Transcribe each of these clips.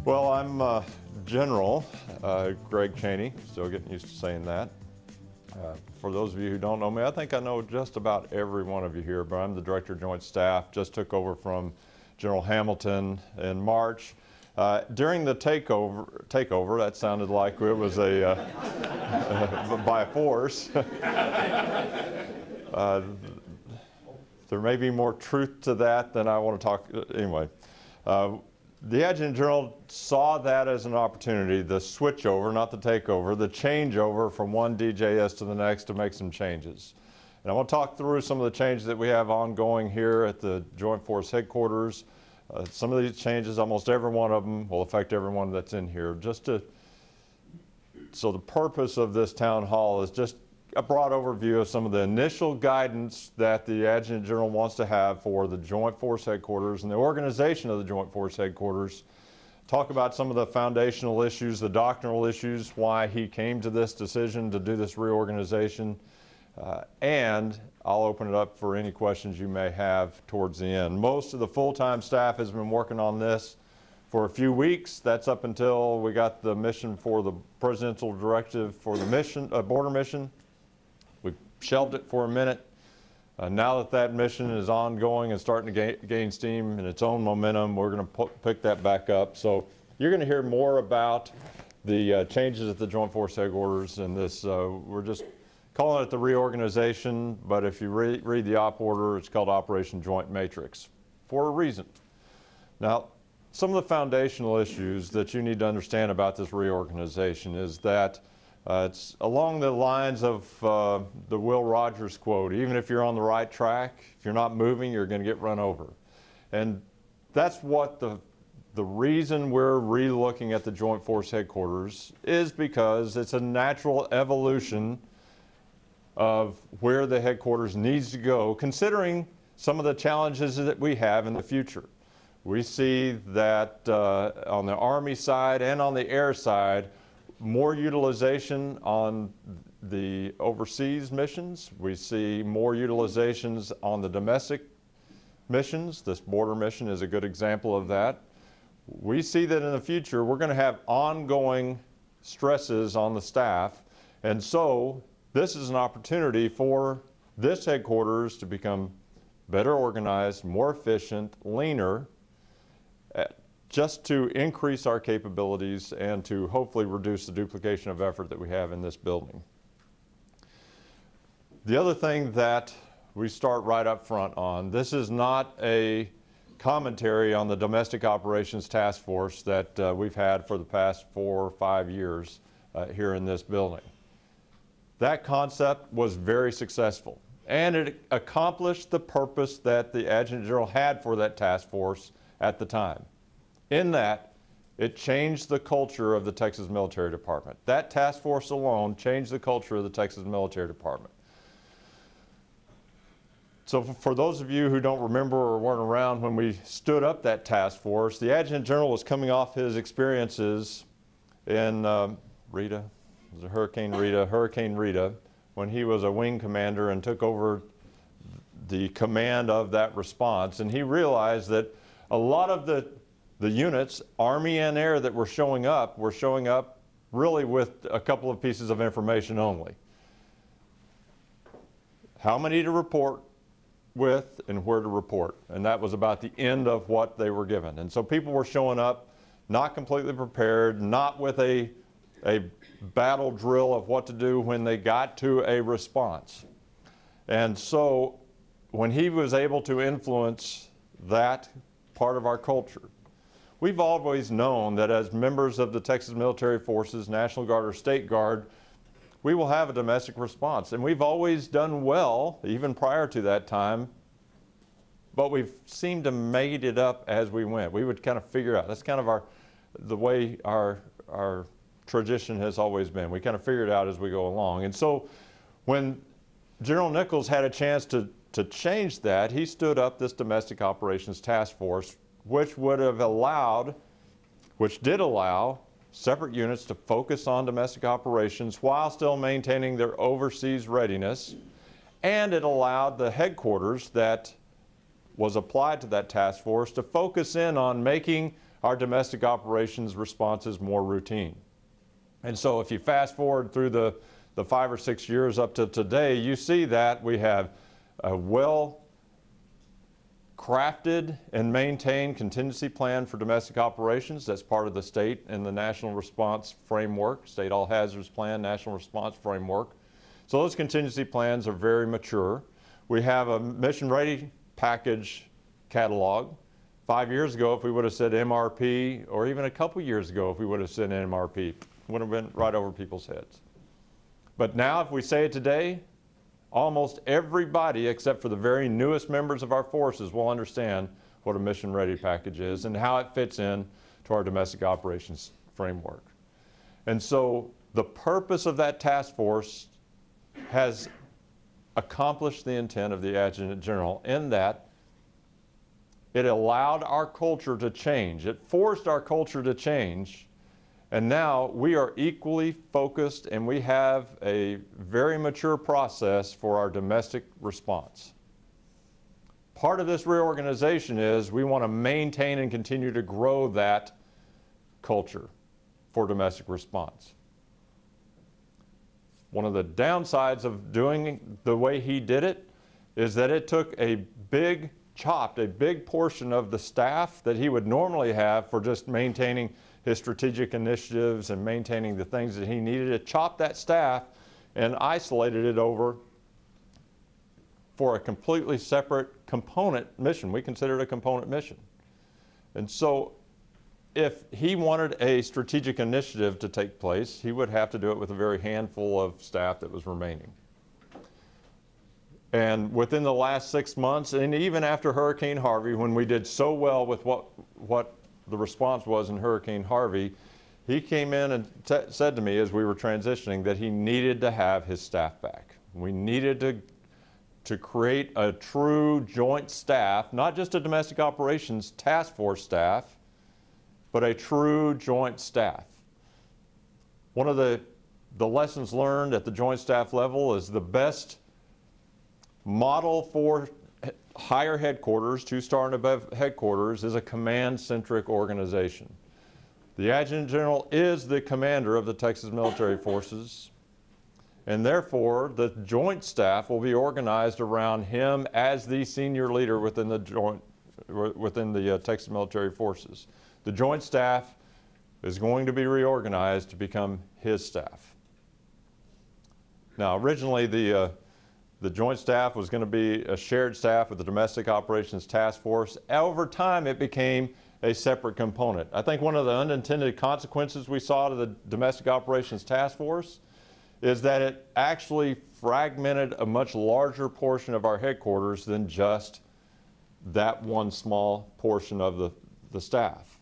Well, I'm General Greg Cheney, still getting used to saying that. For those of you who don't know me, I think I know just about every one of you here, but I'm the Director of Joint Staff, just took over from General Hamilton in March. During the takeover, that sounded like it was a by force. There may be more truth to that than I want to talk, anyway. The Adjutant General saw that as an opportunity, the switchover, not the takeover, the changeover from one DJS to the next to make some changes. And I want to talk through some of the changes that we have ongoing here at the Joint Force Headquarters. Some of these changes, almost every one of them, will affect everyone that's in here. So the purpose of this town hall is just a broad overview of some of the initial guidance that the Adjutant General wants to have for the Joint Force Headquarters and the organization of the Joint Force Headquarters. Talk about some of the foundational issues, the doctrinal issues, why he came to this decision to do this reorganization, and I'll open it up for any questions you may have towards the end. Most of the full-time staff has been working on this for a few weeks. That's up until we got the mission for the presidential directive for the mission, border mission. We shelved it for a minute. Now that that mission is ongoing and starting to gain steam in its own momentum, we're going to pick that back up. So you're going to hear more about the changes at the Joint Force Headquarters and this. We're just calling it the reorganization, but if you read the op order, it's called Operation Joint Matrix for a reason. Now, some of the foundational issues that you need to understand about this reorganization is that it's along the lines of the Will Rogers quote, even if you're on the right track, if you're not moving, you're going to get run over. And that's what the reason we're re-looking at the Joint Force Headquarters is, because it's a natural evolution of where the headquarters needs to go, considering some of the challenges that we have in the future. We see that on the Army side and on the air side, more utilization on the overseas missions. We see more utilizations on the domestic missions. This border mission is a good example of that. We see that in the future we're going to have ongoing stresses on the staff, and so this is an opportunity for this headquarters to become better organized, more efficient, leaner, just to increase our capabilities and to hopefully reduce the duplication of effort that we have in this building. The other thing that we start right up front on, this is not a commentary on the Domestic Operations Task Force that we've had for the past 4 or 5 years here in this building. That concept was very successful, and it accomplished the purpose that the Adjutant General had for that task force at the time. In that, it changed the culture of the Texas Military Department. That task force alone changed the culture of the Texas Military Department. So for those of you who don't remember or weren't around when we stood up that task force, the Adjutant General was coming off his experiences in Hurricane Rita, when he was a wing commander and took over the command of that response. And he realized that a lot of the units, Army and Air, that were showing up really with a couple of pieces of information only. How many to report with and where to report. And that was about the end of what they were given. And so people were showing up not completely prepared, not with a battle drill of what to do when they got to a response. And so when he was able to influence that part of our culture, we've always known that as members of the Texas Military Forces, National Guard or State Guard, we will have a domestic response. And we've always done well, even prior to that time, but we've seemed to made it up as we went. We would kind of figure out, that's kind of the way our tradition has always been. We kind of figure it out as we go along. And so when General Nichols had a chance to change that, he stood up this Domestic Operations Task Force, which did allow separate units to focus on domestic operations while still maintaining their overseas readiness. And it allowed the headquarters that was applied to that task force to focus in on making our domestic operations response is more routine. And so if you fast forward through the 5 or 6 years up to today, you see that we have a well-crafted and maintained contingency plan for domestic operations. That's part of the state and the national response framework, state all hazards plan, national response framework. So those contingency plans are very mature. We have a mission ready package catalog. 5 years ago, if we would have said MRP, or even a couple years ago, if we would have said MRP, would have been right over people's heads. But now, if we say it today, almost everybody, except for the very newest members of our forces, will understand what a mission-ready package is and how it fits in to our domestic operations framework. And so the purpose of that task force has accomplished the intent of the Adjutant General in that it allowed our culture to change. It forced our culture to change. And now we are equally focused and we have a very mature process for our domestic response. Part of this reorganization is we want to maintain and continue to grow that culture for domestic response. One of the downsides of doing the way he did it is that it took chopped a big portion of the staff that he would normally have for just maintaining his strategic initiatives and maintaining the things that he needed to chop that staff and isolated it over for a completely separate component mission. We consider it a component mission. And so if he wanted a strategic initiative to take place, he would have to do it with a very handful of staff that was remaining. And within the last 6 months, and even after Hurricane Harvey, when we did so well with what the response was in Hurricane Harvey, he came in and said to me as we were transitioning that he needed to have his staff back. We needed to create a true joint staff, not just a domestic operations task force staff, but a true joint staff. One of the lessons learned at the joint staff level is the best model for higher headquarters, 2-star and above headquarters, is a command-centric organization. The Adjutant General is the commander of the Texas Military Forces, and therefore the joint staff will be organized around him as the senior leader within the Texas Military Forces. The joint staff is going to be reorganized to become his staff. Now, originally the joint staff was going to be a shared staff with the Domestic Operations Task Force. Over time, it became a separate component. I think one of the unintended consequences we saw to the Domestic Operations Task Force is that it actually fragmented a much larger portion of our headquarters than just that one small portion of the staff.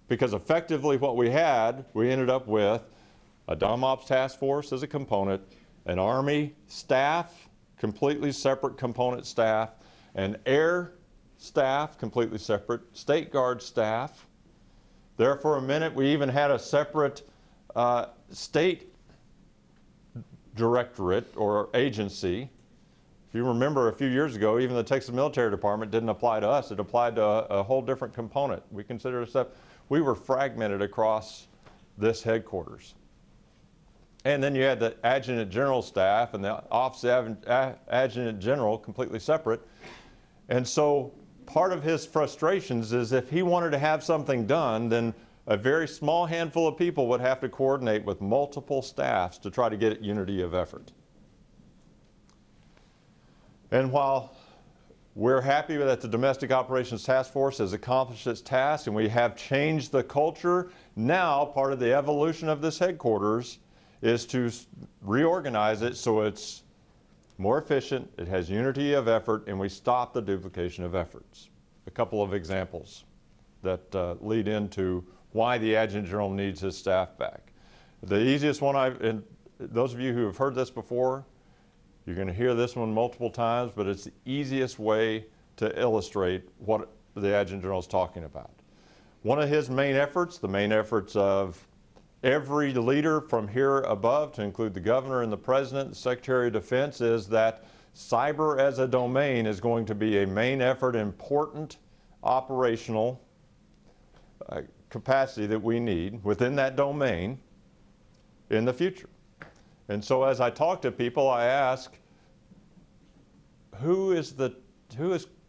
Because effectively what we ended up with a DomOps Task Force as a component, an Army staff, completely separate component staff, an air staff, completely separate, State Guard staff. There for a minute we even had a separate state directorate or agency. If you remember a few years ago, even the Texas Military Department didn't apply to us, it applied to a whole different component. We considered it we were fragmented across this headquarters. And then you had the Adjutant General staff and the Office of Adjutant General completely separate. And so part of his frustrations is if he wanted to have something done, then a very small handful of people would have to coordinate with multiple staffs to try to get unity of effort. And while we're happy that the Domestic Operations Task Force has accomplished its task and we have changed the culture, now part of the evolution of this headquarters is to reorganize it so it's more efficient, it has unity of effort, and we stop the duplication of efforts. A couple of examples that lead into why the Adjutant General needs his staff back. The easiest one, and those of you who have heard this before, you're going to hear this one multiple times, but it's the easiest way to illustrate what the Adjutant General is talking about. One of his main efforts, the main efforts of every leader from here above, to include the governor and the president, the Secretary of Defense, is that cyber as a domain is going to be a main effort, important operational capacity that we need within that domain in the future. And so as I talk to people, I ask, who is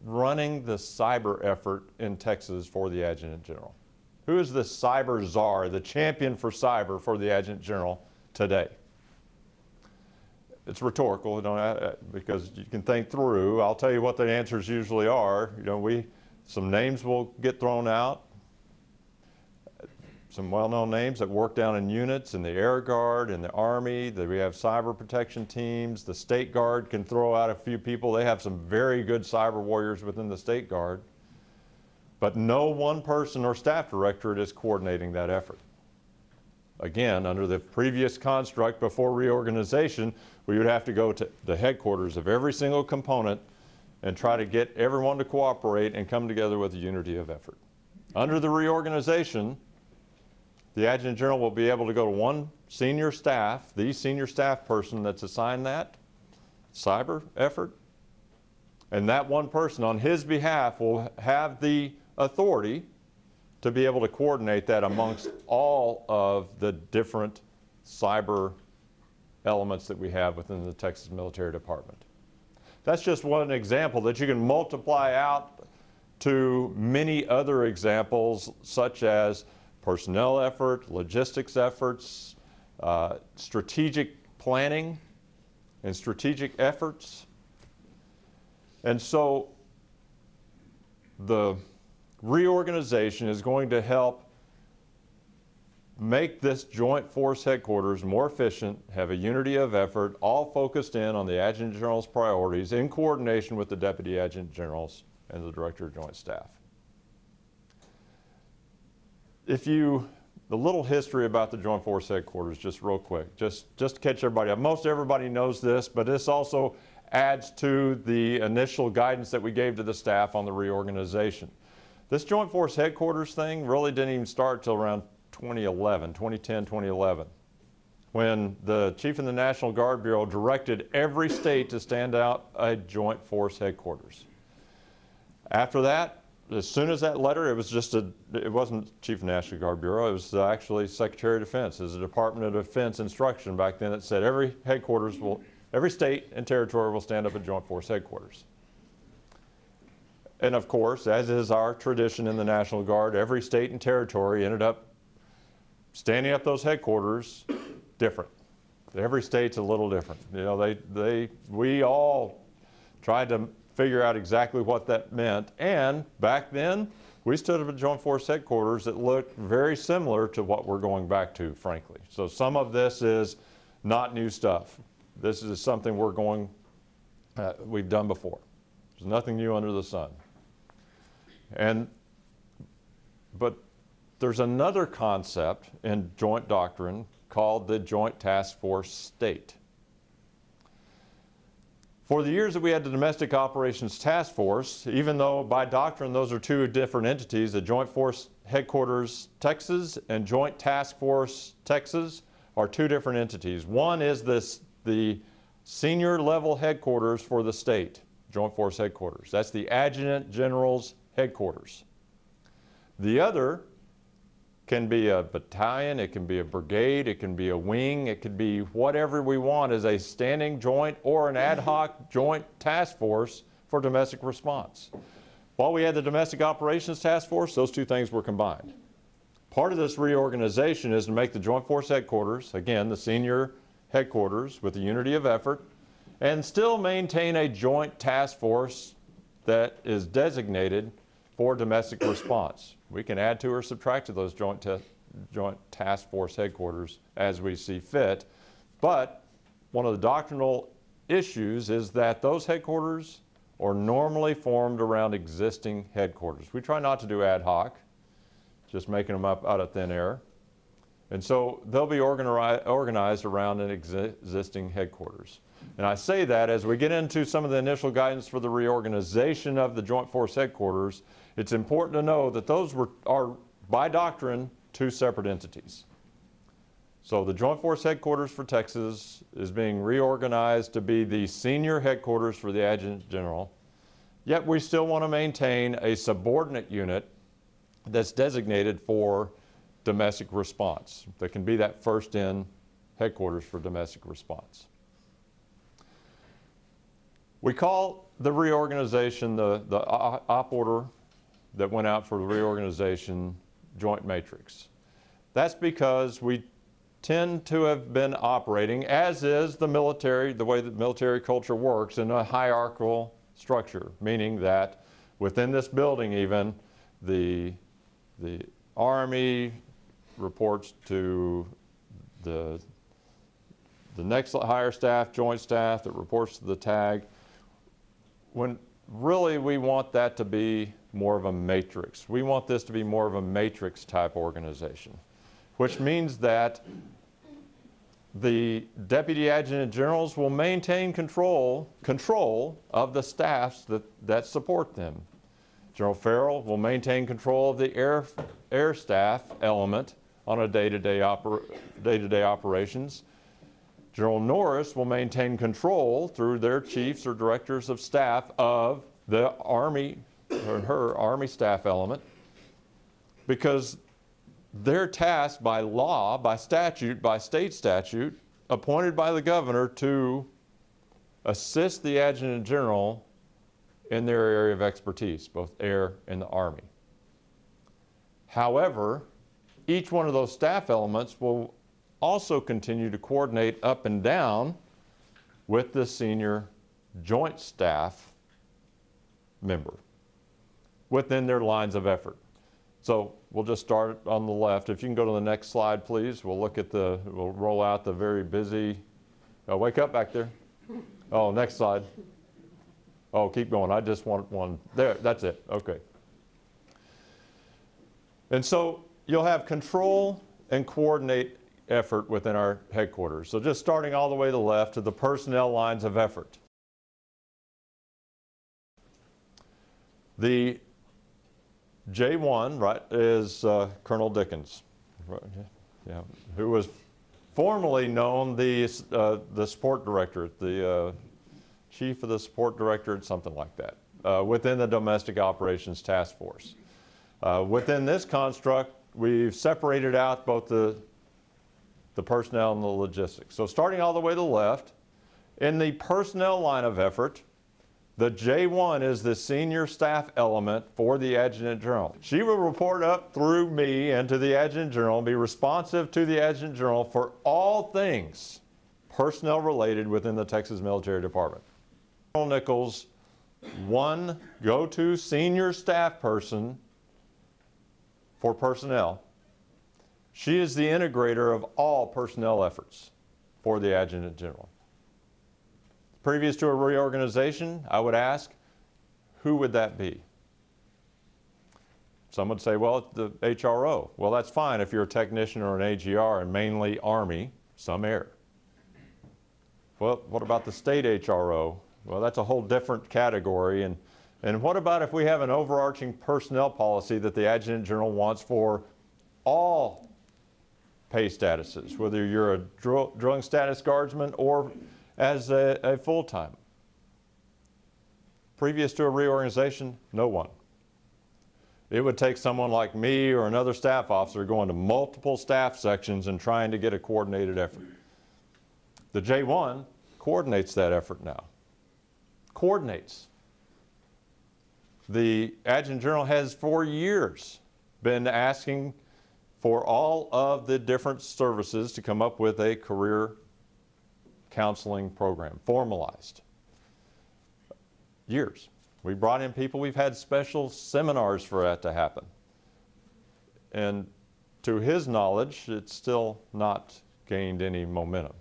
running the cyber effort in Texas for the Adjutant General? Who is the cyber czar, the champion for cyber for the Adjutant General today? It's rhetorical, because you can think through. I'll tell you what the answers usually are. Some names will get thrown out. Some well-known names that work down in units in the Air Guard, in the Army. We have cyber protection teams. The State Guard can throw out a few people. They have some very good cyber warriors within the State Guard. But no one person or staff directorate is coordinating that effort. Again, under the previous construct before reorganization, we would have to go to the headquarters of every single component and try to get everyone to cooperate and come together with a unity of effort. Under the reorganization, the Adjutant General will be able to go to one senior staff, the senior staff person that's assigned that cyber effort, and that one person on his behalf will have the authority to be able to coordinate that amongst all of the different cyber elements that we have within the Texas Military Department. That's just one example that you can multiply out to many other examples, such as personnel effort, logistics efforts, strategic planning and strategic efforts. And so the reorganization is going to help make this Joint Force Headquarters more efficient, have a unity of effort, all focused in on the Adjutant General's priorities in coordination with the Deputy Adjutant Generals and the Director of Joint Staff. The little history about the Joint Force Headquarters, just real quick, just to catch everybody up. Most everybody knows this, but this also adds to the initial guidance that we gave to the staff on the reorganization. This Joint Force Headquarters thing really didn't even start till around 2010, 2011, when the Chief of the National Guard Bureau directed every state to stand out a Joint Force Headquarters. After that, as soon as that letter, it wasn't Chief of the National Guard Bureau, it was actually Secretary of Defense. It was a Department of Defense instruction back then that said every state and territory will stand up a Joint Force Headquarters. And of course, as is our tradition in the National Guard, every state and territory ended up standing up those headquarters different. Every state's a little different. We all tried to figure out exactly what that meant. And back then, we stood up at Joint Force Headquarters that looked very similar to what we're going back to, frankly. So some of this is not new stuff. This is something we've done before. There's nothing new under the sun. But there's another concept in joint doctrine called the Joint Task Force State. For the years that we had the Domestic Operations Task Force, even though by doctrine those are two different entities, the Joint Force Headquarters Texas and Joint Task Force Texas are two different entities. One is the senior level headquarters for the state, Joint Force Headquarters. That's the Adjutant General's headquarters. The other can be a battalion, it can be a brigade, it can be a wing, it could be whatever we want as a standing joint or an ad hoc joint task force for domestic response. While we had the Domestic Operations Task Force, those two things were combined. Part of this reorganization is to make the Joint Force Headquarters, again, the senior headquarters with a unity of effort, and still maintain a joint task force that is designated for domestic response. We can add to or subtract to those joint task force headquarters as we see fit. But one of the doctrinal issues is that those headquarters are normally formed around existing headquarters. We try not to do ad hoc, just making them up out of thin air. And so they'll be organized around an existing headquarters. And I say that as we get into some of the initial guidance for the reorganization of the Joint Force Headquarters, it's important to know that those are, by doctrine, two separate entities. So the Joint Force Headquarters for Texas is being reorganized to be the senior headquarters for the Adjutant General, yet we still want to maintain a subordinate unit that's designated for domestic response. That can be that first in headquarters for domestic response. We call the reorganization, the op order that went out for the reorganization, joint matrix. That's because we tend to have been operating, as is the military, the way that military culture works, in a hierarchical structure, meaning that within this building even, the Army reports to the next higher staff, joint staff, that reports to the TAG, when really we want that to be more of a matrix. We want this to be more of a matrix type organization, which means that the deputy adjutant generals will maintain control of the staffs that support them. General Farrell will maintain control of the air staff element on a day-to-day operations. General Norris will maintain control through their chiefs or directors of staff of the Army, or her Army staff element, because they're tasked by law, by statute, by state statute, appointed by the governor to assist the Adjutant General in their area of expertise, both air and the Army. However, each one of those staff elements will also continue to coordinate up and down with the senior joint staff member within their lines of effort. So we'll just start on the left. If you can go to the next slide, please. We'll roll out the very busy, wake up back there. Oh, next slide. Oh, keep going. I just want one. There, that's it. Okay. And so you'll have control and coordinate effort within our headquarters. So just starting all the way to the left to the personnel lines of effort. The J1, right, is Colonel Dickens, right, yeah, who was formerly known the support directorate, the chief of the support directorate, something like that, within the Domestic Operations Task Force. Within this construct, we've separated out both the personnel and the logistics. So starting all the way to the left, in the personnel line of effort, the J1 is the senior staff element for the Adjutant General. She will report up through me and to the Adjutant General and be responsive to the Adjutant General for all things personnel related within the Texas Military Department. General Nichols, one go-to senior staff person for personnel. She is the integrator of all personnel efforts for the Adjutant General. Previous to a reorganization, I would ask, who would that be? Some would say, well, it's the HRO. Well, that's fine if you're a technician or an AGR, and mainly Army, some air. Well, what about the state HRO? Well, that's a whole different category. And what about if we have an overarching personnel policy that the Adjutant General wants for all pay statuses, whether you're a drilling status guardsman or as a full-time? Previous to a reorganization, no one. It would take someone like me or another staff officer going to multiple staff sections and trying to get a coordinated effort. The J1 coordinates that effort now. Coordinates. The Adjutant General has for years been asking for all of the different services to come up with a career counseling program, formalized. Years. We brought in people, we've had special seminars for that to happen. And to his knowledge, it's still not gained any momentum.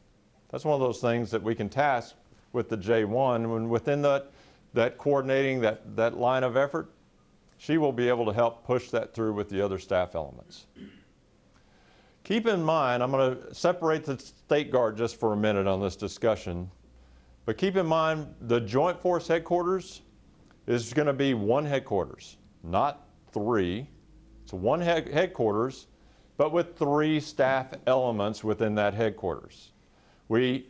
That's one of those things that we can task with the J1, when within that coordinating, that line of effort, she will be able to help push that through with the other staff elements. Keep in mind, I'm going to separate the State Guard just for a minute on this discussion, but keep in mind the Joint Force Headquarters is going to be one headquarters, not three. It's one headquarters, but with three staff elements within that headquarters. We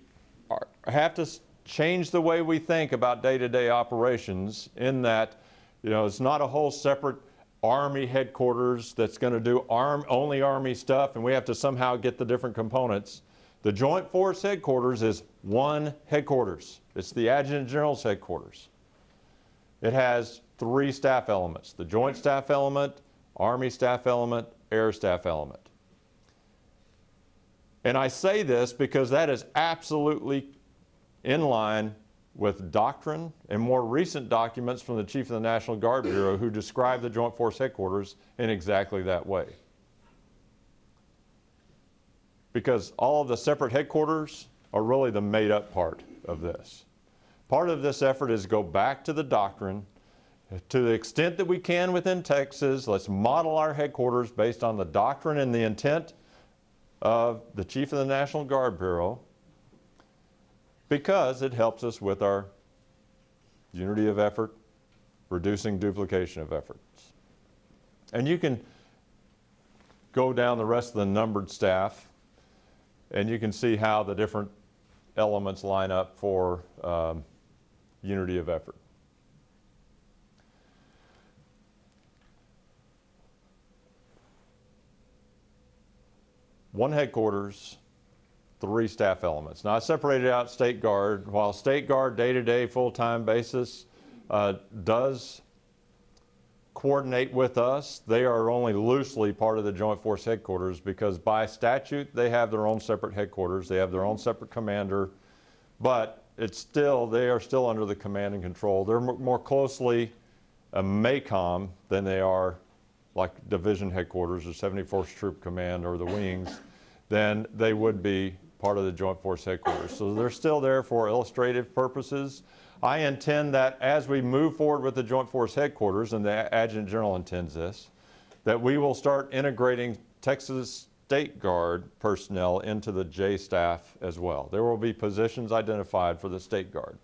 have to change the way we think about day-to-day operations in that, it's not a whole separate Army headquarters that's going to do only Army stuff, and we have to somehow get the different components. The Joint Force Headquarters is one headquarters. It's the Adjutant General's headquarters. It has 3 staff elements: the Joint Staff Element, Army Staff Element, Air Staff Element. And I say this because that is absolutely in line with doctrine and more recent documents from the Chief of the National Guard Bureau, who describe the Joint Force Headquarters in exactly that way. Because all of the separate headquarters are really the made-up part of this. Part of this effort is go back to the doctrine. To the extent that we can within Texas, let's model our headquarters based on the doctrine and the intent of the Chief of the National Guard Bureau, because it helps us with our unity of effort, reducing duplication of efforts. And you can go down the rest of the numbered staff, and you can see how the different elements line up for unity of effort. One headquarters, 3 staff elements. Now I separated out State Guard. While State Guard day-to-day full-time basis does coordinate with us, they are only loosely part of the Joint Force Headquarters, because by statute they have their own separate headquarters, they have their own separate commander, but it's still, they are still under the command and control. They're more closely a MACOM than they are like division headquarters or 74th Troop Command or the wings, then they would be part of the Joint Force Headquarters. So they're still there for illustrative purposes. I intend that as we move forward with the Joint Force Headquarters, and the Adjutant General intends this, that we will start integrating Texas State Guard personnel into the J staff as well. There will be positions identified for the State Guard,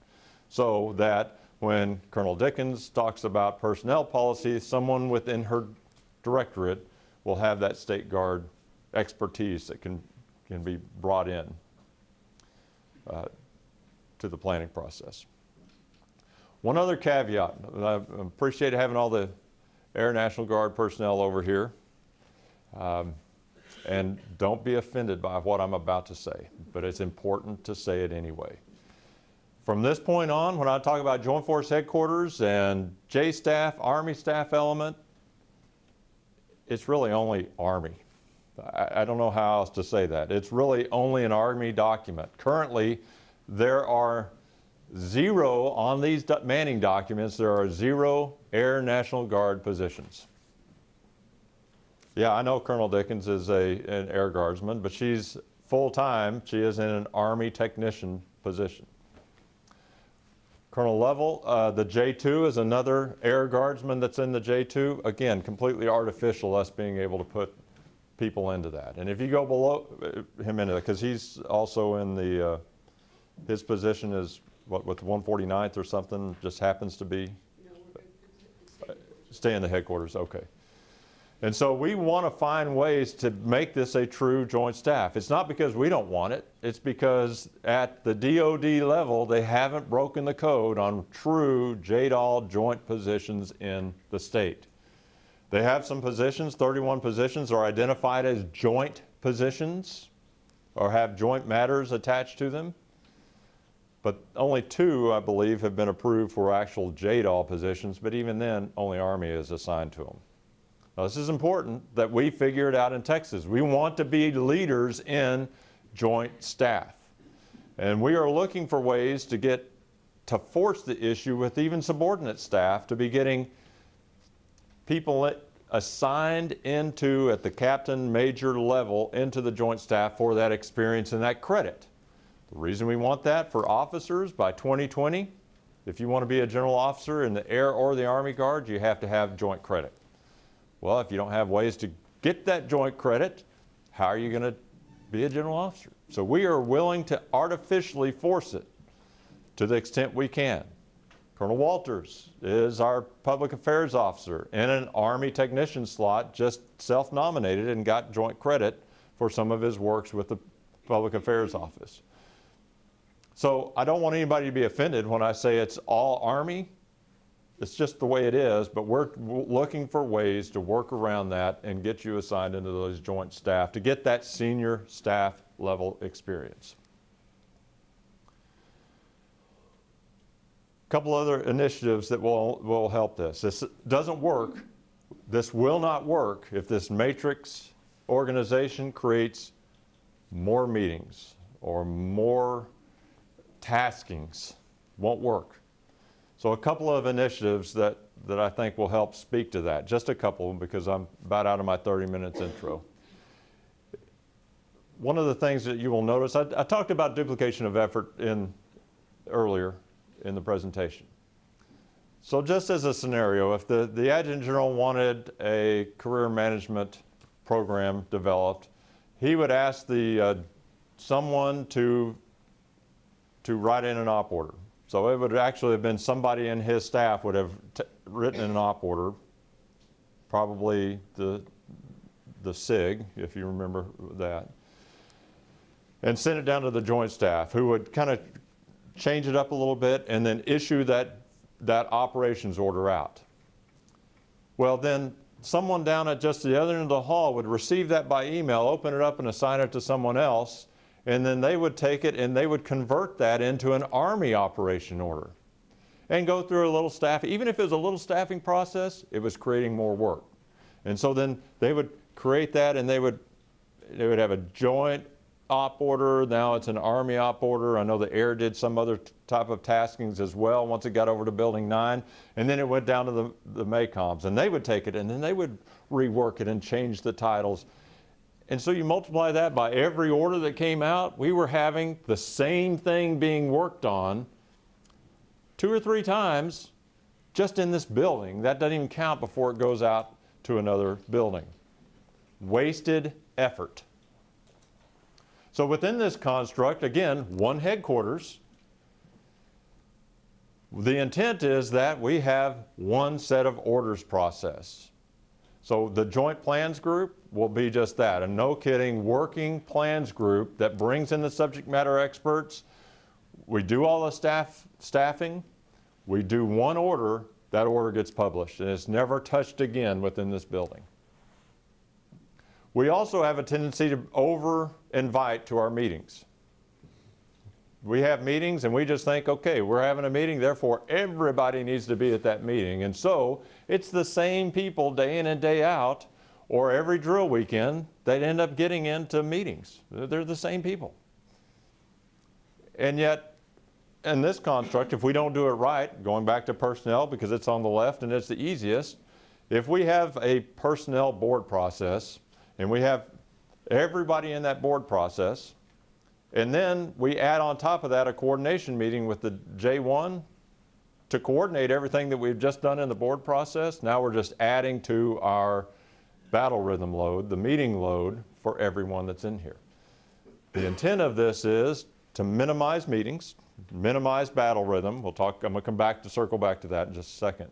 so that when Colonel Dickens talks about personnel policy, someone within her directorate will have that State Guard expertise that can be brought in to the planning process. One other caveat, and I appreciate having all the Air National Guard personnel over here, and don't be offended by what I'm about to say, but it's important to say it anyway. From this point on, when I talk about Joint Force Headquarters and J staff, Army staff element, it's really only Army. I don't know how else to say that. It's really only an Army document. Currently, there are 0 on these manning documents, there are 0 Air National Guard positions. Yeah, I know Colonel Dickens is an Air Guardsman, but she's full-time. She is in an Army technician position. Colonel Lovell, the J2 is another Air Guardsman that's in the J2. Again, completely artificial, us being able to put people into that. And if you go below him into that, because he's also in the, his position is what, with 149th or something, just happens to be? Stay in the headquarters, okay. And so we want to find ways to make this a true joint staff. It's not because we don't want it, it's because at the DOD level, they haven't broken the code on true JDAL joint positions in the state. They have some positions, 31 positions are identified as joint positions or have joint matters attached to them. But only 2, I believe, have been approved for actual JDAL positions, but even then, only Army is assigned to them. Now, this is important that we figure it out in Texas. We want to be leaders in joint staff. And we are looking for ways to force the issue with even subordinate staff to be getting people assigned into, at the captain major level, into the joint staff for that experience and that credit. The reason we want that for officers by 2020, if you want to be a general officer in the Air or the Army Guard, you have to have joint credit. Well, if you don't have ways to get that joint credit, how are you going to be a general officer? So we are willing to artificially force it to the extent we can. Colonel Walters is our public affairs officer in an Army technician slot, just self-nominated and got joint credit for some of his works with the public affairs office. So I don't want anybody to be offended when I say it's all Army. it's just the way it is, but we're looking for ways to work around that and get you assigned into those joint staff to get that senior staff level experience. A couple other initiatives that will help this. This doesn't work. This will not work if this matrix organization creates more meetings or more taskings. Won't work. So a couple of initiatives that I think will help speak to that. Just a couple, because I'm about out of my 30 minutes intro. One of the things that you will notice, I talked about duplication of effort earlier in the presentation. So just as a scenario, if the Adjutant General wanted a career management program developed, he would ask someone to write in an op order. So it would actually have been somebody in his staff would have written an op order, probably the SIG, if you remember that, and send it down to the joint staff, who would kind of change it up a little bit and then issue that operations order out. Well, then someone down at just the other end of the hall would receive that by email, open it up and assign it to someone else, and then they would take it and they would convert that into an Army operation order and go through a little staff. Even if it was a little staffing process, it was creating more work. And so then they would create that and they would have a joint op order. Now it's an Army op order. I know the Air did some other type of taskings as well once it got over to Building 9. And then it went down to the MACOMs, and they would take it and then they would rework it and change the titles. And so you multiply that by every order that came out, we were having the same thing being worked on 2 or 3 times just in this building. That doesn't even count before it goes out to another building. Wasted effort. So within this construct, again, one headquarters. The intent is that we have one set of orders process. So the Joint Plans Group will be just that, a no kidding working plans group that brings in the subject matter experts. We do all the staffing. We do one order, that order gets published, and it's never touched again within this building. We also have a tendency to over-invite to our meetings. We have meetings and we just think, okay, we're having a meeting, therefore everybody needs to be at that meeting. And so it's the same people day in and day out, or every drill weekend, they'd end up getting into meetings. They're the same people. And yet, in this construct, if we don't do it right, going back to personnel because it's on the left and it's the easiest, if we have a personnel board process and we have everybody in that board process, and then we add on top of that a coordination meeting with the J1 to coordinate everything that we've just done in the board process. Now we're just adding to our battle rhythm load, the meeting load for everyone that's in here. The intent of this is to minimize meetings, minimize battle rhythm. We'll talk, I'm going to circle back to that in just a second.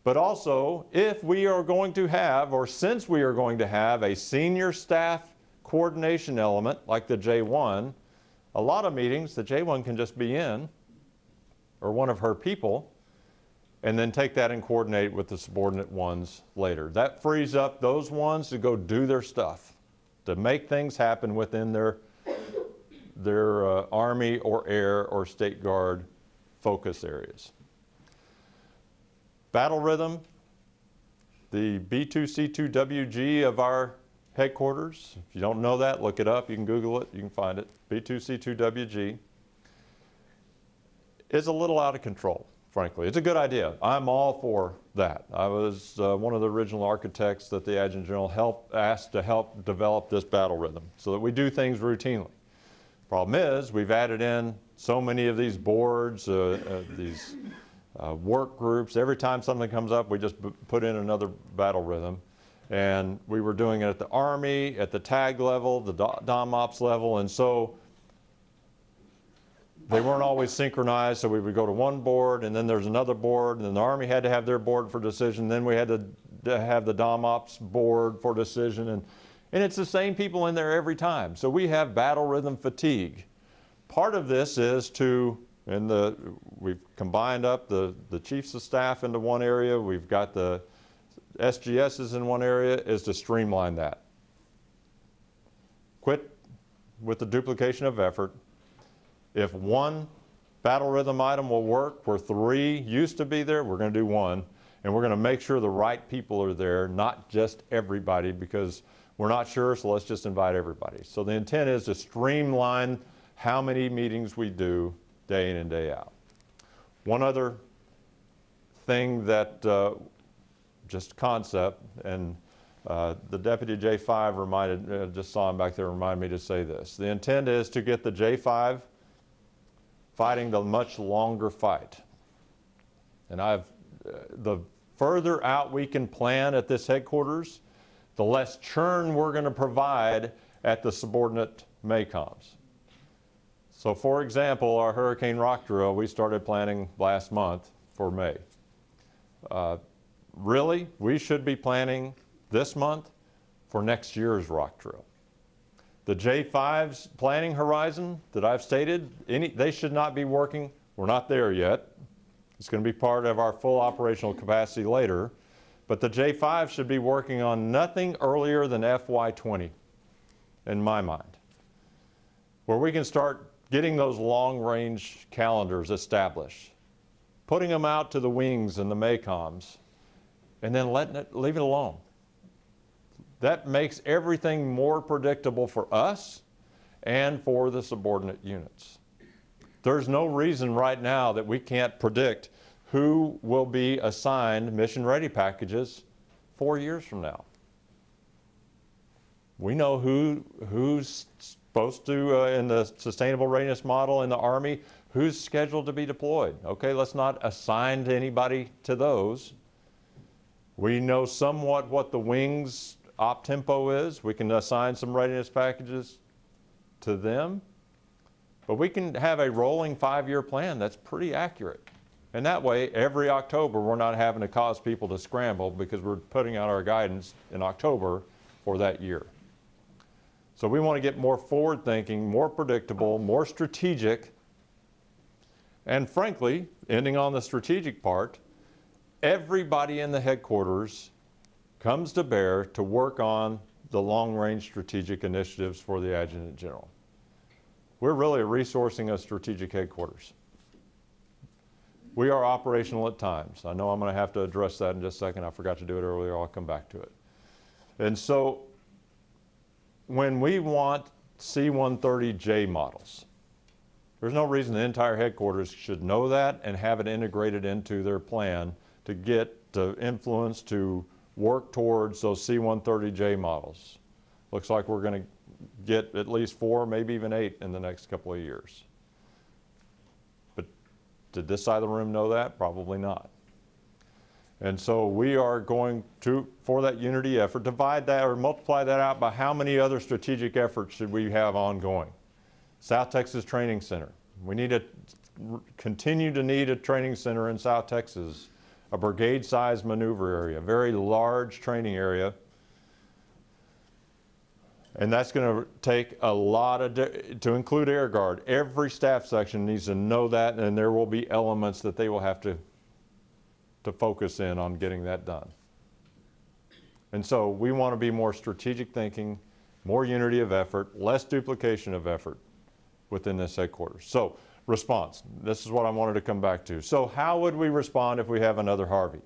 But also, if we are going to have, or since we are going to have a senior staff coordination element like the J1, a lot of meetings, the J1 can just be in, or one of her people, and then take that and coordinate with the subordinate ones later. That frees up those ones to go do their stuff, to make things happen within their Army or Air or State Guard focus areas. Battle rhythm, the B2C2WG of our headquarters. If you don't know that, look it up. You can Google it. You can find it. B2C2WG is a little out of control, frankly. It's a good idea. I'm all for that. I was one of the original architects that the Adjutant General asked to help develop this battle rhythm so that we do things routinely. Problem is, we've added in so many of these boards, these work groups. Every time something comes up, we just put in another battle rhythm. And we were doing it at the Army, at the TAG level, the DOM Ops level, and so they weren't always synchronized, so we would go to one board, and then there's another board, and then the Army had to have their board for decision, then we had to have the DOM Ops board for decision, and it's the same people in there every time. So we have battle rhythm fatigue. Part of this is to and we've combined up the chiefs of staff into one area. We've got the SGSs in one area, is to streamline that. Quit with the duplication of effort. If one battle rhythm item will work where 3 used to be there, we're going to do 1. And we're going to make sure the right people are there, not just everybody, because we're not sure, so let's just invite everybody. So the intent is to streamline how many meetings we do day in and day out. One other thing that, just concept, and the Deputy J5 reminded, just saw him back there, reminded me to say this. The intent is to get the J5 fighting the much longer fight. And the further out we can plan at this headquarters, the less churn we're going to provide at the subordinate MACOMs. So for example, our Hurricane Rock Drill, we started planning last month for May. Really, we should be planning this month for next year's rock drill. The J5's planning horizon that I've stated, they should not be working. We're not there yet. It's going to be part of our full operational capacity later. But the J5 should be working on nothing earlier than FY20, in my mind, where we can start getting those long-range calendars established, putting them out to the wings and the MACOMs, and then leave it alone. That makes everything more predictable for us and for the subordinate units. There's no reason right now that we can't predict who will be assigned mission-ready packages 4 years from now. We know who's supposed to, in the sustainable readiness model in the Army, who's scheduled to be deployed. Okay, let's not assign anybody to those. We know somewhat what the wings op tempo is. We can assign some readiness packages to them. But we can have a rolling 5-year plan that's pretty accurate. And that way, every October, we're not having to cause people to scramble because we're putting out our guidance in October for that year. So we want to get more forward-thinking, more predictable, more strategic. And frankly, ending on the strategic part, everybody in the headquarters comes to bear to work on the long-range strategic initiatives for the Adjutant General. We're really resourcing a strategic headquarters. We are operational at times. I know I'm going to have to address that in just a second. I forgot to do it earlier. I'll come back to it. And so when we want C-130J models, there's no reason the entire headquarters should know that and have it integrated into their plan to get to influence to work towards those C-130J models. Looks like we're going to get at least 4, maybe even 8 in the next couple of years. But did this side of the room know that? Probably not. And so we are going to, for that unity effort, divide that or multiply that out by how many other strategic efforts should we have ongoing. South Texas Training Center. We need to continue to need a training center in South Texas, a brigade-sized maneuver area, a very large training area. And that's going to take a lot of, to include Air Guard. Every staff section needs to know that, and there will be elements that they will have to focus in on getting that done. And so we want to be more strategic thinking, more unity of effort, less duplication of effort within this headquarters. So response, this is what I wanted to come back to. So how would we respond if we have another Harvey?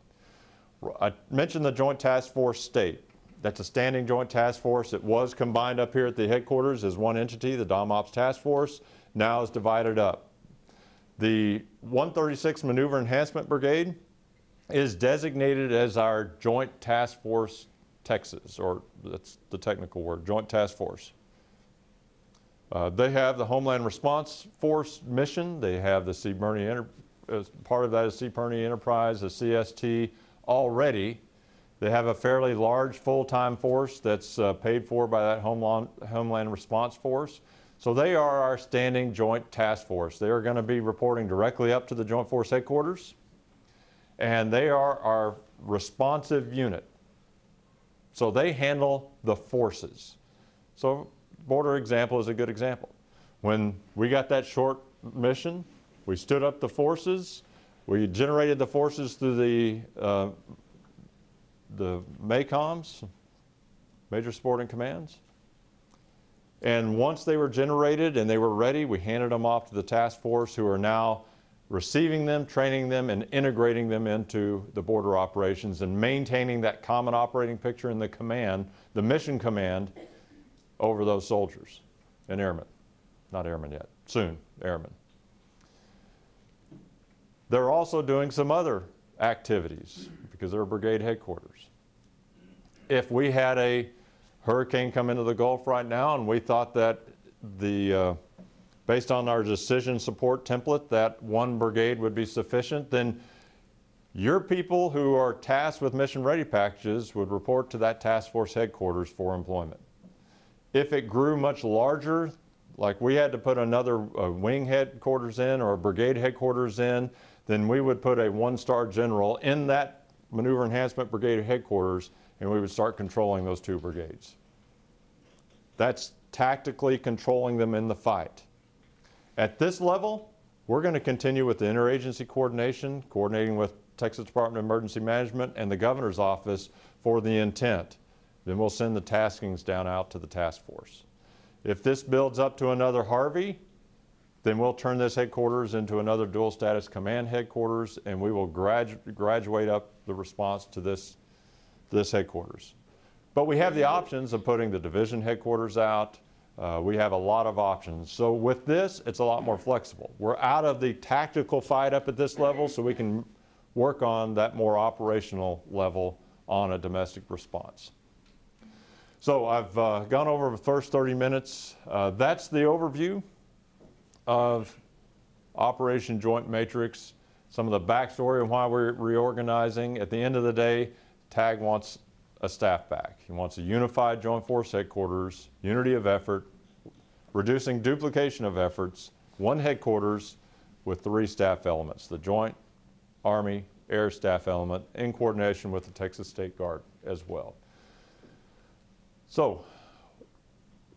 I mentioned the Joint Task Force state. That's a standing joint task force. It was combined up here at the headquarters as one entity, the DOM-Ops Task Force, now is divided up. The 136 Maneuver Enhancement Brigade is designated as our Joint Task Force Texas, or that's the technical word, Joint Task Force. They have the Homeland Response Force mission. They have the CBRNE, part of that is CBRNE Enterprise, the CST already. They have a fairly large full-time force that's paid for by that Homeland Response Force. So they are our standing Joint Task Force. They are going to be reporting directly up to the Joint Force Headquarters, and they are our responsive unit. So they handle the forces. So border example is a good example. When we got that short mission, We stood up the forces. We generated the forces through the MACOMs, Major Supporting Commands. And once they were generated and they were ready, we handed them off to the task force, who are now receiving them, training them, and integrating them into the border operations and maintaining that common operating picture in the command, the mission command, over those soldiers and airmen. Not airmen yet, soon, airmen. They're also doing some other activities because they're brigade headquarters. If we had a hurricane come into the Gulf right now and we thought that based on our decision support template that one brigade would be sufficient, then your people who are tasked with mission ready packages would report to that task force headquarters for employment. If it grew much larger, like we had to put another wing headquarters in or a brigade headquarters in, then we would put a one-star general in that maneuver enhancement brigade headquarters, and we would start controlling those two brigades. That's tactically controlling them in the fight. At this level, we're going to continue with the interagency coordination, coordinating with Texas Department of Emergency Management and the Governor's Office for the intent. Then we'll send the taskings down out to the task force. If this builds up to another Harvey, then we'll turn this headquarters into another dual status command headquarters, and we will graduate up the response to this headquarters. But we have the options of putting the division headquarters out. We have a lot of options. So with this, it's a lot more flexible. We're out of the tactical fight up at this level, so we can work on that more operational level on a domestic response. So I've gone over the first 30 minutes. That's the overview of Operation Joint Matrix, some of the backstory of why we're reorganizing. At the end of the day, TAG wants a staff back. He wants a unified Joint Force Headquarters, unity of effort, reducing duplication of efforts, one headquarters with 3 staff elements, the Joint, Army, Air staff element, in coordination with the Texas State Guard as well. So,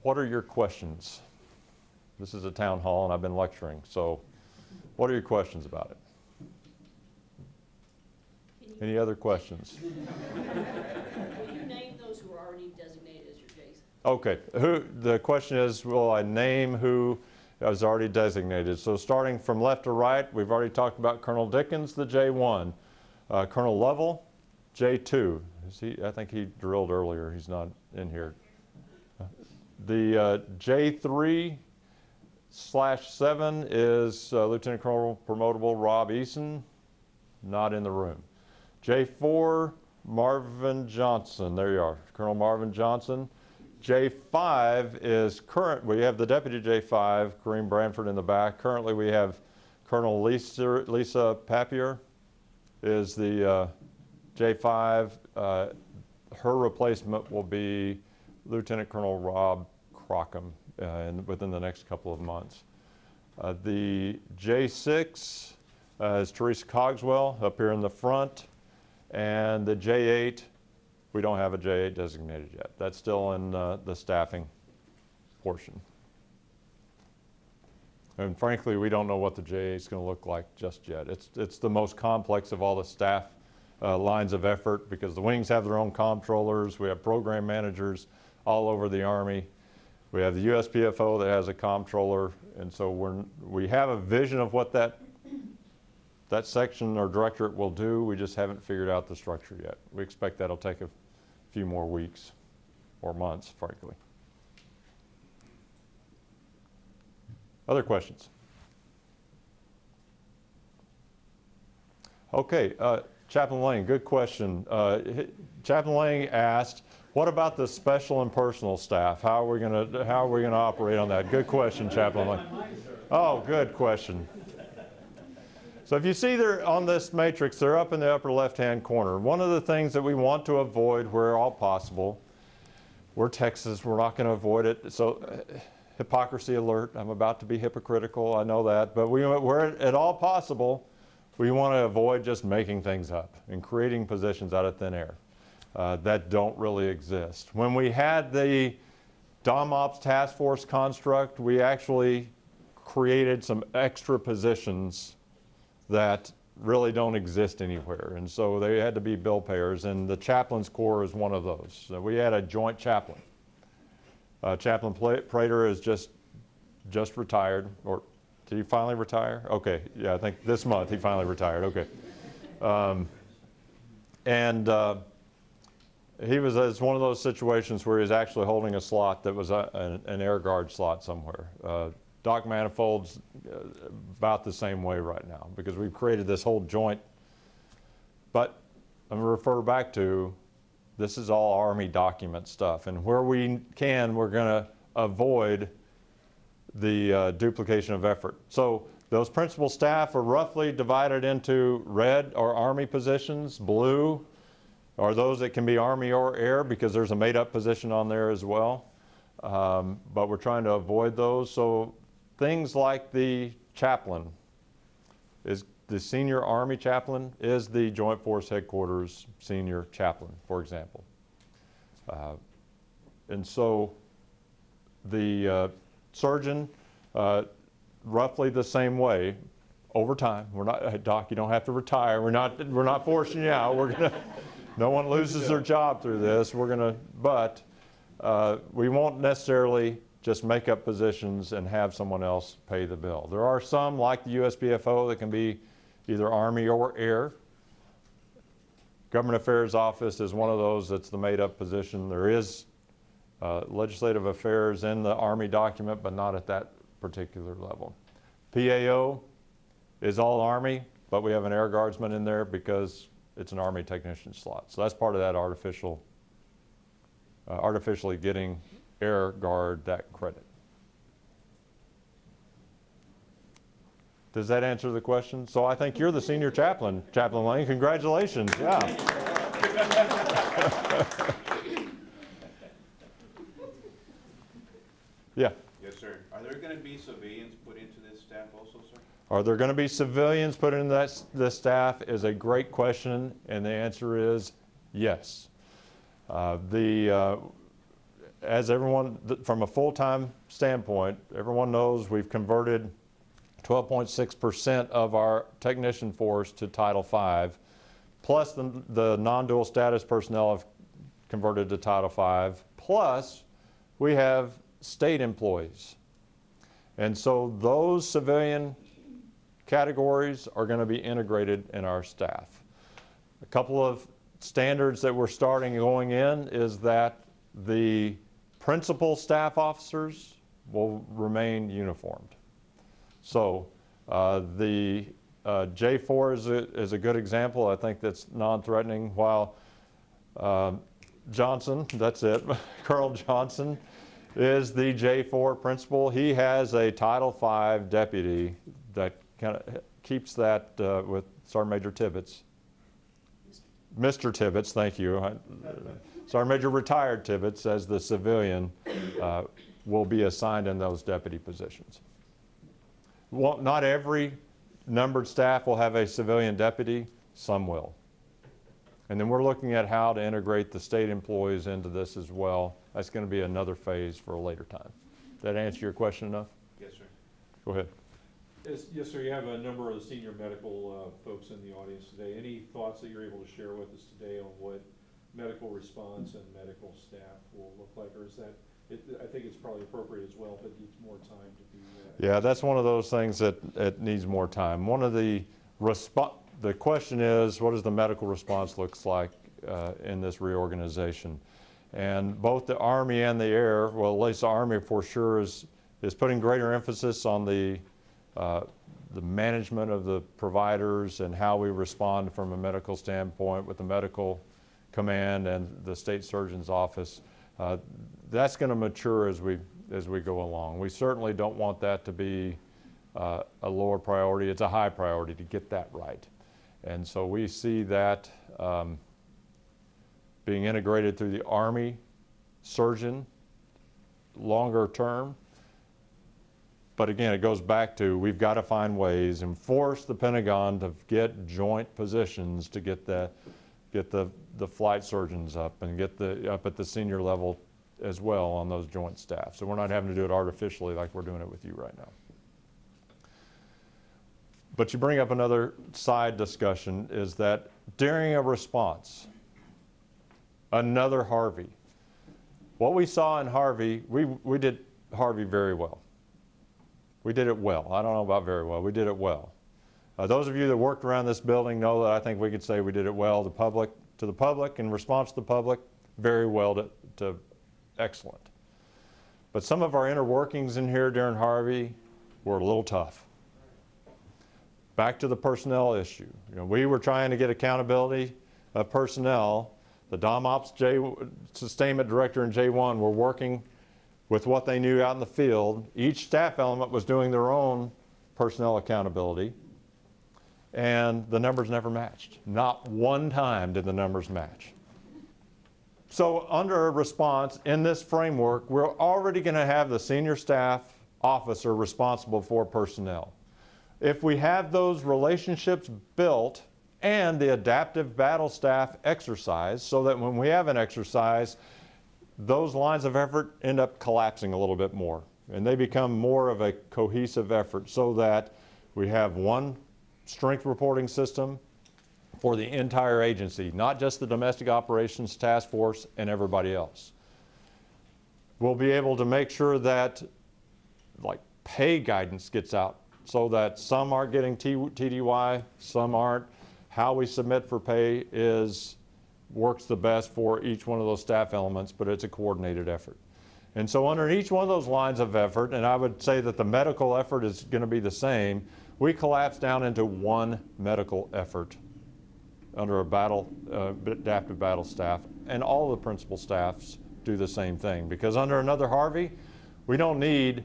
what are your questions? This is a town hall and I've been lecturing, so what are your questions about it? Any other questions? Will you name those who are already designated as your J's? Okay, the question is, will I name who is already designated? So starting from left to right, we've already talked about Colonel Dickens, the J1. Colonel Lovell, J2. I think he drilled earlier, he's not in here. The J3/7 is Lieutenant Colonel Promotable Rob Eason, not in the room. J4, Marvin Johnson, there you are, Colonel Marvin Johnson. J5 is current, we have the Deputy J5, Kareem Branford in the back. Currently we have Colonel Lisa Papier is the J5. Her replacement will be Lieutenant Colonel Rob Crockham within the next couple of months. The J6 is Teresa Cogswell up here in the front. And the J8, we don't have a J8 designated yet. That's still in the staffing portion. And frankly, we don't know what the J8 is going to look like just yet. It's the most complex of all the staff lines of effort because the wings have their own comptrollers. We have program managers all over the Army. We have the USPFO that has a comptroller. And so we have a vision of what that section or directorate will do. We just haven't figured out the structure yet. We expect that'll take a few more weeks or months, frankly. Other questions? Okay, Chaplain Lang, good question. Chaplain Lang asked, what about the special and personal staff? How are we going to operate on that? Good question, Chaplain Lang. Oh, good question. So if you see there on this matrix, they're up in the upper left-hand corner. One of the things that we want to avoid where all possible, we're Texas, we're not going to avoid it. So hypocrisy alert, I'm about to be hypocritical, I know that. But where at all possible, we want to avoid just making things up and creating positions out of thin air that don't really exist. When we had the DOMOPS task force construct, we actually created some extra positions that really don't exist anywhere. And so they had to be bill payers, and the chaplain's corps is one of those. So we had a joint chaplain. Chaplain Prater is just retired, or did he finally retire? Okay, yeah, I think this month he finally retired, okay. He was, it's one of those situations where he's actually holding a slot that was an air guard slot somewhere. Doc Manifold's about the same way right now because we've created this whole joint. But I'm going to refer back to, this is all Army document stuff. And where we can, we're going to avoid the duplication of effort. So those principal staff are roughly divided into red or Army positions, blue are those that can be Army or Air because there's a made-up position on there as well. But we're trying to avoid those. So things like the chaplain, is the senior Army chaplain is the Joint Force Headquarters senior chaplain, for example. And so the surgeon, roughly the same way, over time. We're not, Doc, you don't have to retire. We're not forcing you out. We're gonna. No one loses their job through this. We're going to, but we won't necessarily just make up positions and have someone else pay the bill. There are some, like the USBFO, that can be either Army or Air. Government Affairs Office is one of those that's the made-up position. There is legislative affairs in the Army document, but not at that particular level. PAO is all Army, but we have an Air Guardsman in there because it's an Army technician slot. So that's part of that artificially getting Air Guard that credit. Does that answer the question? So I think you're the senior chaplain, Chaplain Lane. Congratulations, yeah. Yeah. Yes, sir. Are there going to be civilians put into this staff also, sir? Are there going to be civilians put in this staff is a great question, and the answer is yes. As everyone, from a full-time standpoint, everyone knows we've converted 12.6% of our technician force to Title V, plus the non-dual status personnel have converted to Title V, plus we have state employees. And so those civilian categories are going to be integrated in our staff. A couple of standards that we're starting going in is that the principal staff officers will remain uniformed. So the J4 is a good example. I think that's non-threatening, while Johnson, that's it, Colonel Johnson is the J4 principal. He has a Title V deputy that kind of keeps that with Sergeant Major Tibbetts. Mr. Tibbetts, thank you. Sergeant Major retired Tibbetts as the civilian will be assigned in those deputy positions. Well, not every numbered staff will have a civilian deputy, some will. And then we're looking at how to integrate the state employees into this as well. That's going to be another phase for a later time. Did that answer your question enough? Yes, sir. Go ahead. Yes, sir. You have a number of the senior medical folks in the audience today. Any thoughts that you're able to share with us today on what medical response and medical staff will look like? Or is that, I think it's probably appropriate as well, but it needs more time to be. Yeah, that's one of those things that it needs more time. One of the question is, what does the medical response looks like in this reorganization? And both the Army and the Air, well, at least the Army for sure is putting greater emphasis on the management of the providers and how we respond from a medical standpoint with the medical command and the state surgeon's office. That's going to mature as we go along. We certainly don't want that to be a lower priority. It's a high priority to get that right. And so we see that being integrated through the Army surgeon longer term. But again, it goes back to we've got to find ways and force the Pentagon to get joint positions to get the flight surgeons up and get up at the senior level as well on those joint staff. So we're not having to do it artificially like we're doing it with you right now. But you bring up another side discussion, is that during a response, another Harvey, what we saw in Harvey, we did Harvey very well. We did it well. I don't know about very well. We did it well. Those of you that worked around this building know that I think we could say we did it well. To the public, in response to the public, very well to excellent. But some of our inner workings in here during Harvey were a little tough. Back to the personnel issue. You know, we were trying to get accountability of personnel. The DomOps Sustainment Director and J1 were working with what they knew out in the field. Each staff element was doing their own personnel accountability, and the numbers never matched. Not one time did the numbers match. So under a response in this framework, we're already going to have the senior staff officer responsible for personnel. If we have those relationships built and the adaptive battle staff exercise, so that when we have an exercise, those lines of effort end up collapsing a little bit more, and they become more of a cohesive effort, so that we have one strength reporting system for the entire agency, not just the Domestic Operations Task Force and everybody else. We'll be able to make sure that like pay guidance gets out, so that some aren't getting TDY, some aren't. How we submit for pay works the best for each one of those staff elements, but it's a coordinated effort. And so under each one of those lines of effort, and I would say that the medical effort is going to be the same, we collapse down into one medical effort under a adaptive battle staff, and all the principal staffs do the same thing. Because under another Harvey, we don't need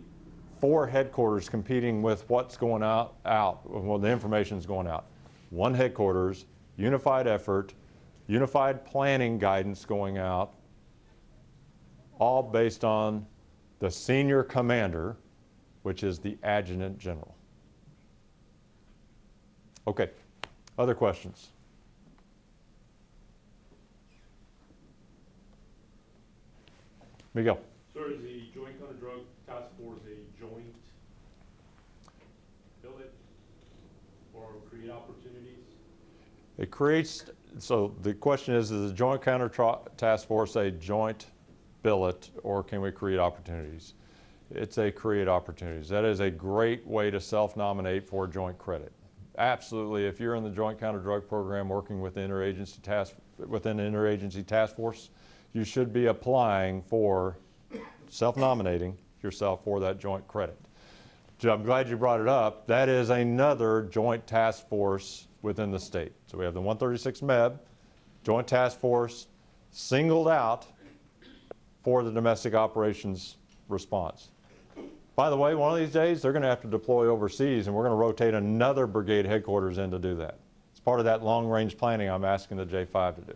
4 headquarters competing with what's going out, well, the information's going out. One headquarters, unified effort, unified planning guidance going out, all based on the senior commander, which is the Adjutant General. Okay, other questions? Miguel. Sir, is the Joint Counter-Drug Task Force a joint billet or create opportunities? It creates, so the question is the Joint Counter Task Force a joint billet, or can we create opportunities? It's a create opportunities. That is a great way to self-nominate for joint credit. Absolutely, if you're in the Joint Counter-Drug Program working with interagency task force, you should be applying for self-nominating yourself for that joint credit. So I'm glad you brought it up. That is another joint task force within the state. So we have the 136 MEB, joint task force, singled out for the domestic operations response. By the way, one of these days, they're going to have to deploy overseas, and we're going to rotate another brigade headquarters in to do that. It's part of that long-range planning I'm asking the J5 to do.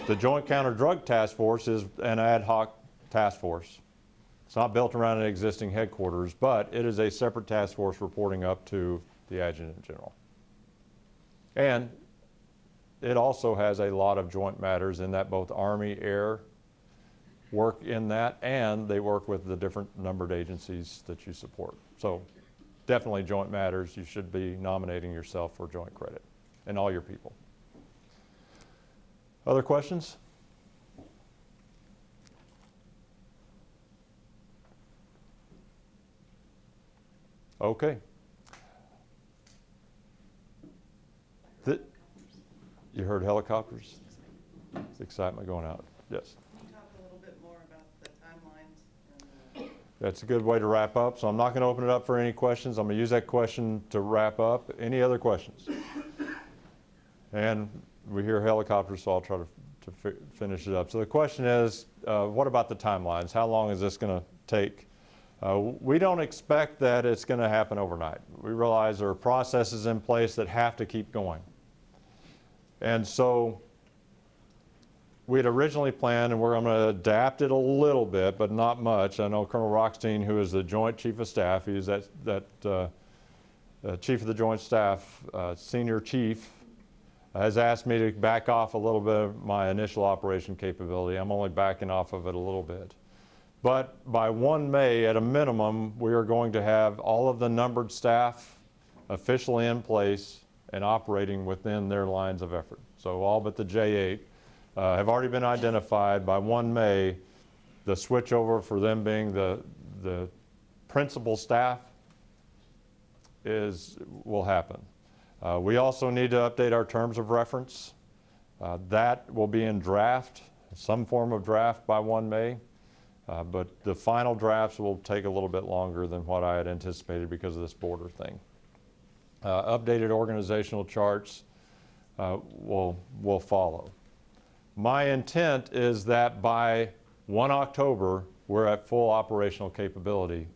The Joint Counter-Drug Task Force is an ad hoc task force. It's not built around an existing headquarters, but it is a separate task force reporting up to the Adjutant General. And it also has a lot of joint matters in that both Army, Air work in that, and they work with the different numbered agencies that you support. So definitely joint matters. You should be nominating yourself for joint credit, and all your people. Other questions? Okay. You heard helicopters? There's excitement going out. Yes. Can you talk a little bit more about the timelines? That's a good way to wrap up. So I'm not going to open it up for any questions. I'm going to use that question to wrap up. Any other questions? And we hear helicopters, so I'll try to finish it up. So the question is, what about the timelines? How long is this going to take? We don't expect that it's going to happen overnight. We realize there are processes in place that have to keep going. And so we had originally planned, and we're going to adapt it a little bit, but not much. I know Colonel Rockstein, who is the Joint Chief of Staff, he's that Chief of the Joint Staff, Senior Chief, has asked me to back off a little bit of my initial operation capability. I'm only backing off of it a little bit. But by 1 May, at a minimum, we are going to have all of the numbered staff officially in place and operating within their lines of effort. So all but the J8 have already been identified. By 1 May, the switchover for them being the principal staff will happen. We also need to update our terms of reference. That will be in draft, some form of draft by 1 May. But the final drafts will take a little bit longer than what I had anticipated because of this border thing. Updated organizational charts will follow. My intent is that by 1 October, we're at full operational capability.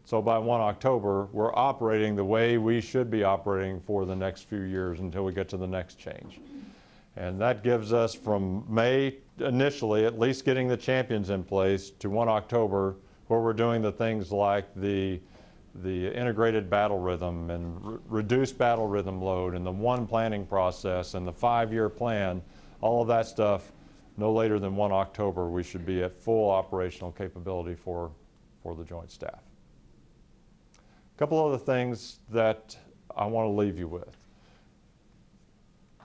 So by 1 October, we're operating the way we should be operating for the next few years until we get to the next change. And that gives us from May, initially, at least getting the champions in place, to 1 October, where we're doing the things like the integrated battle rhythm and reduced battle rhythm load and the one planning process and the 5-year plan. All of that stuff, no later than 1 October, we should be at full operational capability for the Joint Staff. A couple other things that I want to leave you with.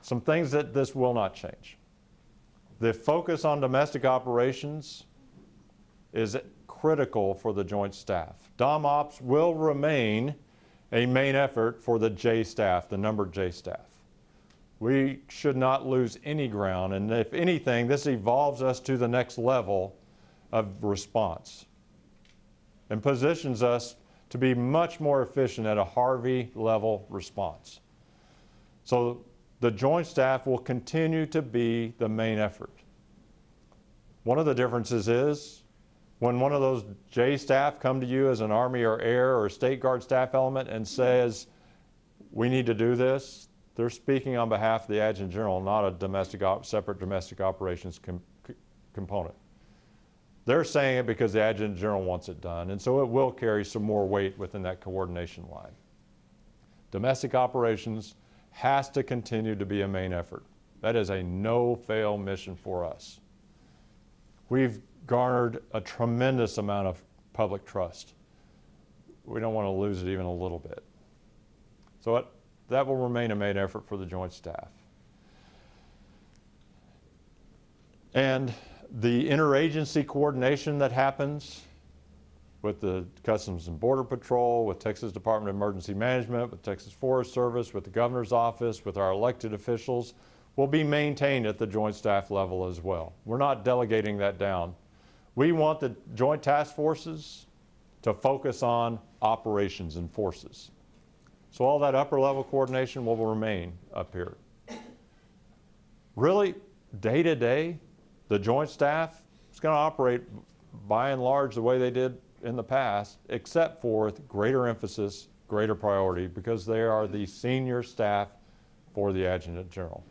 Some things that this will not change. The focus on domestic operations is critical for the Joint Staff. Dom Ops will remain a main effort for the J Staff, the numbered J Staff. We should not lose any ground, and if anything, this evolves us to the next level of response and positions us to be much more efficient at a Harvey level response. So the Joint Staff will continue to be the main effort. One of the differences is when one of those J Staff come to you as an Army or Air or State Guard staff element and says, we need to do this, they're speaking on behalf of the Adjutant General, not a separate domestic operations component. They're saying it because the Adjutant General wants it done, and so it will carry some more weight within that coordination line. Domestic operations has to continue to be a main effort. That is a no-fail mission for us. We've garnered a tremendous amount of public trust. We don't want to lose it even a little bit. So that will remain a main effort for the Joint Staff. And the interagency coordination that happens with the Customs and Border Patrol, with Texas Department of Emergency Management, with Texas Forest Service, with the Governor's Office, with our elected officials, will be maintained at the Joint Staff level as well. We're not delegating that down. We want the Joint Task Forces to focus on operations and forces. So all that upper level coordination will remain up here. Really, day to day, the Joint Staff is going to operate by and large the way they did in the past, except for with greater emphasis, greater priority, because they are the senior staff for the Adjutant General.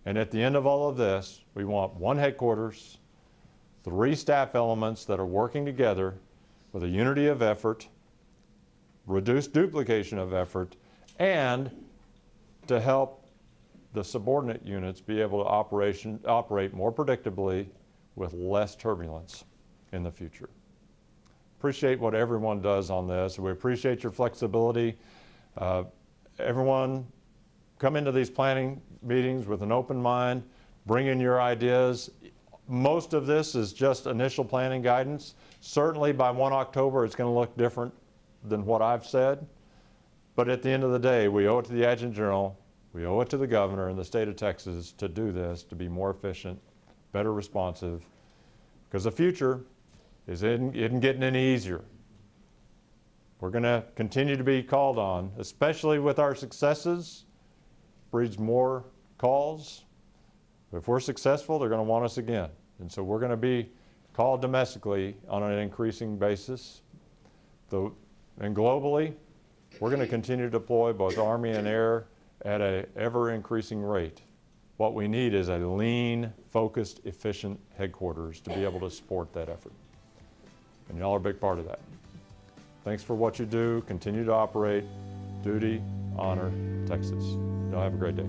And at the end of all of this, we want one headquarters, 3 staff elements that are working together with a unity of effort, reduce duplication of effort, and to help the subordinate units be able to operate more predictably with less turbulence in the future. Appreciate what everyone does on this. We appreciate your flexibility. Everyone come into these planning meetings with an open mind, bring in your ideas. Most of this is just initial planning guidance. Certainly by 1 October, it's going to look different than what I've said. But at the end of the day, we owe it to the Adjutant General, we owe it to the Governor and the state of Texas to do this, to be more efficient, better responsive, because the future isn't getting any easier. We're going to continue to be called on, especially with our successes, breeds more calls. If we're successful, they're going to want us again. And so we're going to be called domestically on an increasing basis. And globally, we're going to continue to deploy both Army and Air at an ever-increasing rate. What we need is a lean, focused, efficient headquarters to be able to support that effort. And y'all are a big part of that. Thanks for what you do. Continue to operate. Duty, honor, Texas. Y'all have a great day.